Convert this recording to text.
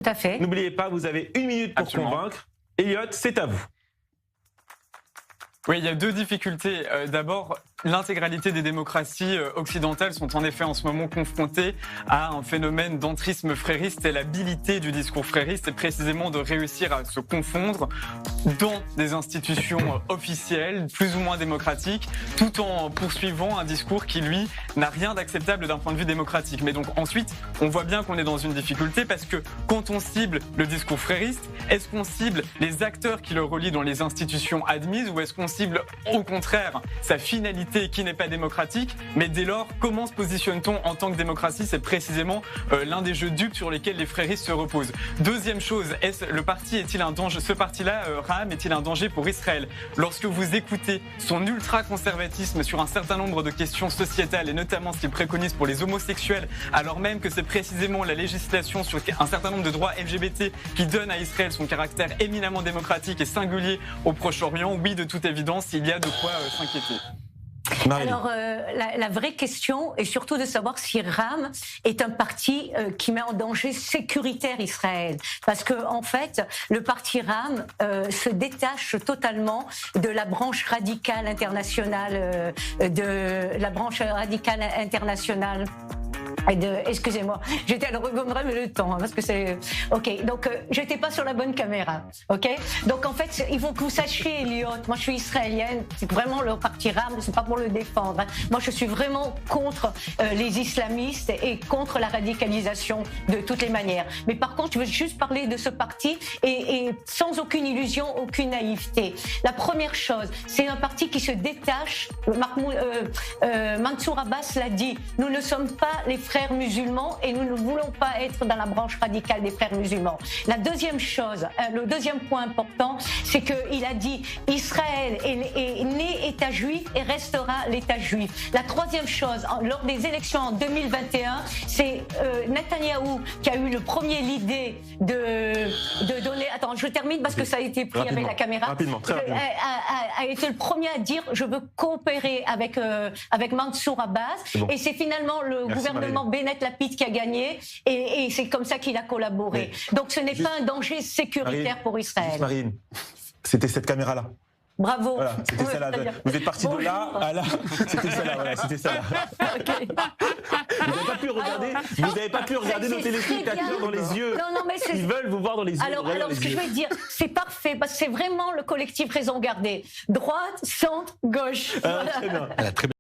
Tout à fait. N'oubliez pas, vous avez 1 minute pour convaincre. Elliot, c'est à vous. Oui, il y a deux difficultés. D'abord, l'intégralité des démocraties occidentales sont en effet en ce moment confrontées à un phénomène d'entrisme frériste, et l'habilité du discours frériste est précisément de réussir à se confondre dans des institutions officielles, plus ou moins démocratiques, tout en poursuivant un discours qui, lui, n'a rien d'acceptable d'un point de vue démocratique. Mais donc ensuite, on voit bien qu'on est dans une difficulté parce que quand on cible le discours frériste, est-ce qu'on cible les acteurs qui le relient dans les institutions admises, ou est-ce qu'on cible au contraire sa finalité qui n'est pas démocratique? Mais dès lors, comment se positionne-t-on en tant que démocratie? C'est précisément l'un des jeux dupes sur lesquels les fréristes se reposent. Deuxième chose, le parti est-il un danger? Ce parti-là, Ra'am, est-il un danger pour Israël? Lorsque vous écoutez son ultra-conservatisme sur un certain nombre de questions sociétales, et notamment ce qu'il préconise pour les homosexuels, alors même que c'est précisément la législation sur un certain nombre de droits LGBT qui donne à Israël son caractère éminemment démocratique et singulier au Proche-Orient, oui, de toute évidence, il y a de quoi s'inquiéter. Alors, la vraie question est surtout de savoir si Ra'am est un parti qui met en danger sécuritaire Israël. Parce que, en fait, le parti Ra'am se détache totalement de la branche radicale internationale, excusez-moi, j'étais à le regommer le temps, parce que c'est... Ok, donc j'étais pas sur la bonne caméra, ok? Donc en fait, il faut que vous sachiez, Elliot, moi je suis israélienne, c'est vraiment le parti Ra'am, c'est pas pour le défendre. Hein. Moi je suis vraiment contre les islamistes et contre la radicalisation de toutes les manières. Mais par contre, je veux juste parler de ce parti et sans aucune illusion, aucune naïveté. La première chose, c'est un parti qui se détache, Mansour Abbas l'a dit, nous ne sommes pas les frères musulmans et nous ne voulons pas être dans la branche radicale des frères musulmans. La deuxième chose, le deuxième point important, c'est qu'il a dit Israël est né État juif et restera l'État juif. La troisième chose, lors des élections en 2021, c'est Netanyahou qui a eu le premier l'idée de donner... Attends, je termine parce que ça a été pris avec la caméra. Rapidement, très rapidement. A été le premier à dire je veux coopérer avec Mansour Abbas. Bon. Et c'est finalement le gouvernement Bennett-Lapid qui a gagné et c'est comme ça qu'il a collaboré. Mais donc ce n'est pas un danger sécuritaire pour Israël. Marine, c'était cette caméra-là. Bravo. Voilà, c'était celle-là. Vous êtes parti de là à là. C'était celle-là, voilà, c'était celle-là. Okay. Vous n'avez pas pu regarder nos téléspectateurs dans les yeux. Non, mais ils veulent vous voir dans les yeux. Alors ce que je veux dire, c'est parfait, parce que c'est vraiment le collectif raison gardée. Droite, centre, gauche. Voilà. Très bien.